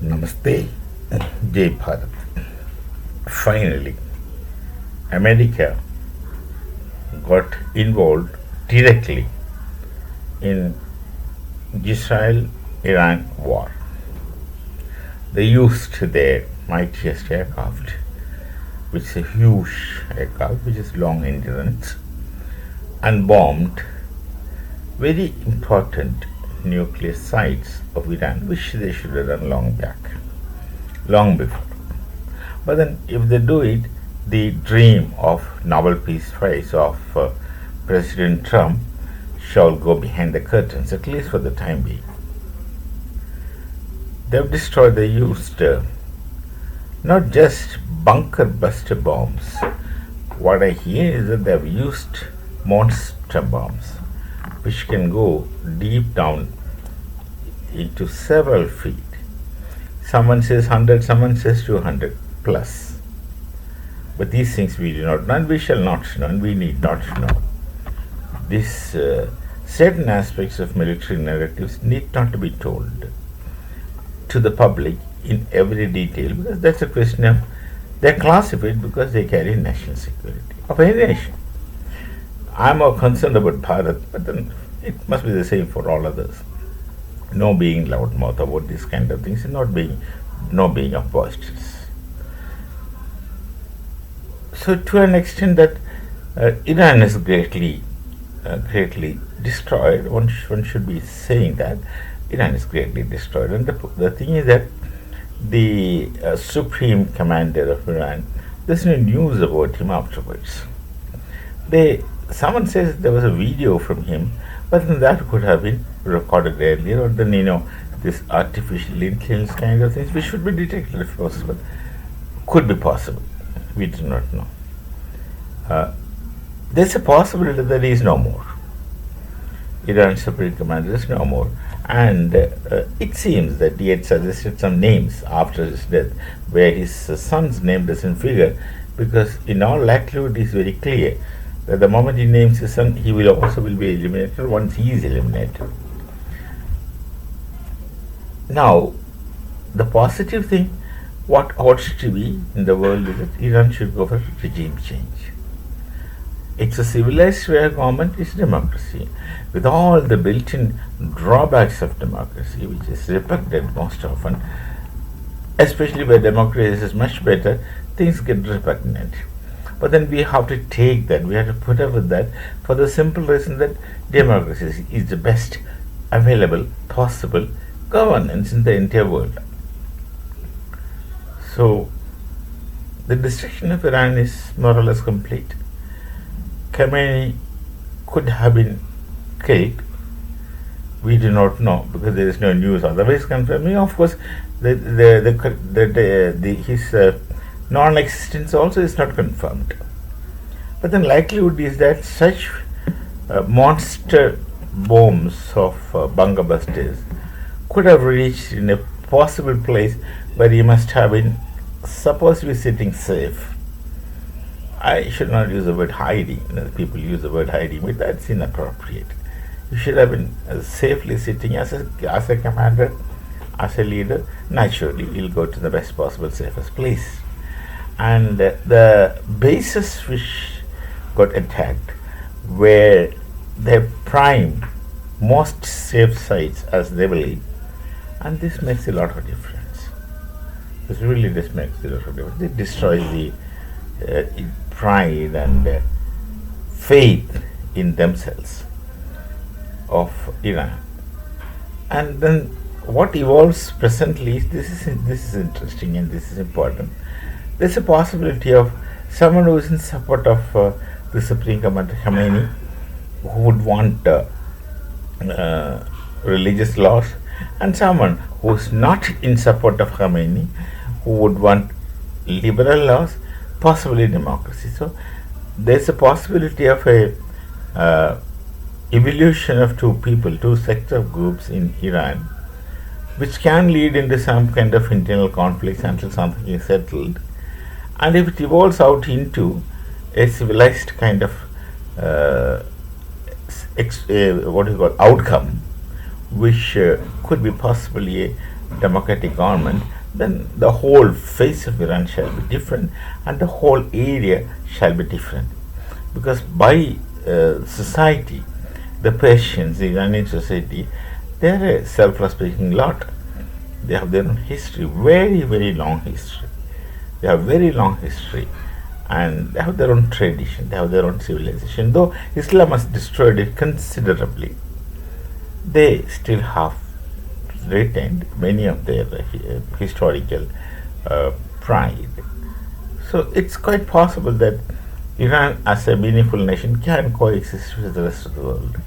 Namaste, Jai Bharat. Finally, America got involved directly in Israel-Iran war. They used their mightiest aircraft, which is a huge aircraft, which is long endurance, and bombed very important nuclear sites of Iran, which they should have done long back, long before. But then, if they do it, the dream of Nobel Peace Prize of President Trump shall go behind the curtains, at least for the time being. They used not just bunker buster bombs. What I hear is that they've used monster bombs, which can go deep down into several feet. Someone says 100, someone says 200 plus. But these things we do not know, and we shall not know, and we need not know. These certain aspects of military narratives need not to be told to the public in every detail, because that's a question of they're classified because they carry national security of any nation. I'm more concerned about Bharat, but then it must be the same for all others. No being loudmouth about these kind of things, and no being boisterous. So, to an extent that Iran is greatly destroyed, one should be saying that Iran is greatly destroyed. And the thing is that the supreme commander of Iran, there's no news about him afterwards. Someone says there was a video from him, but then that could have been recorded earlier, or then this artificial intelligence kind of things, which should be detected if possible, could be possible. We do not know. There's a possibility that he is no more. Iran's supreme commander is no more, and it seems that he had suggested some names after his death, where his son's name doesn't figure, because in all likelihood it is very clear that the moment he names his son, he will be eliminated once he is eliminated. Now, the positive thing, what ought to be in the world is that Iran should go for regime change. It's a civilized way of government, it's democracy, with all the built-in drawbacks of democracy, which is repugnant most often, especially where democracy is much better, things get repugnant. But then we have to take that, we have to put up with that, for the simple reason that democracy is the best available, possible governance in the entire world. So, the destruction of Iran is more or less complete. Khamenei could have been killed. We do not know, because there is no news otherwise confirming. Of course, his non-existence also is not confirmed. But then likelihood is that such monster bombs of bunker busters could have reached in a possible place where he must have been supposed to be sitting safe. I should not use the word hiding. People use the word hiding, but that's inappropriate. You should have been safely sitting as a commander, as a leader. Naturally, you'll go to the best possible, safest place. And the bases which got attacked were the prime, most safe sites, as they believe, and this makes a lot of difference. This really just makes a lot of difference. It destroys the pride and faith in themselves of Iran. And then what evolves presently is this is interesting and this is important. There's a possibility of someone who is in support of the Supreme Commander Khamenei, who would want religious laws, and someone who is not in support of Khamenei, who would want liberal laws, possibly democracy. So there's a possibility of a evolution of two sets of groups in Iran, which can lead into some kind of internal conflicts until something is settled. And if it evolves out into a civilized kind of outcome, which could be possibly democratic government, then the whole face of Iran shall be different and the whole area shall be different. Because by society, the Persians, the Iranian society, they are a self-respecting lot. They have their own history, very, very long history. They have very long history and they have their own tradition, they have their own civilization. Though Islam has destroyed it considerably, they still have retained many of their historical pride. So it's quite possible that Iran as a meaningful nation can coexist with the rest of the world.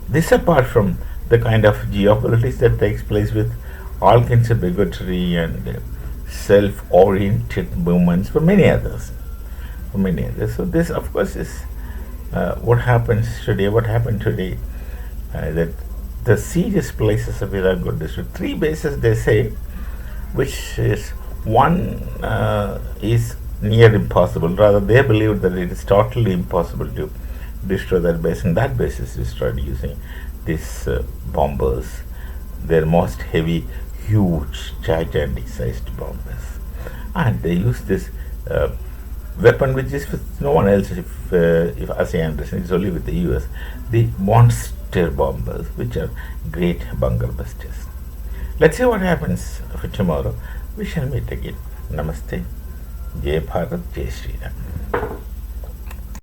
This apart from the kind of geopolitics that takes place with all kinds of bigotry and self-oriented movements for many others. For many others. So this of course is what happens today, what happened today, that the serious places of Iraq got destroyed. 3 bases they say, which is one is near impossible. Rather, they believe that it is totally impossible to destroy that base, and that base is destroyed using these bombers. They're most heavy, huge, gigantic sized bombers, and they use this weapon which is with no one else. If ASEAN understands, it's only with the US. The monster bombers, which are great bunker busters. Let's see what happens for tomorrow. We shall meet again. Namaste. Jai Bharat, Jai Sri Ram.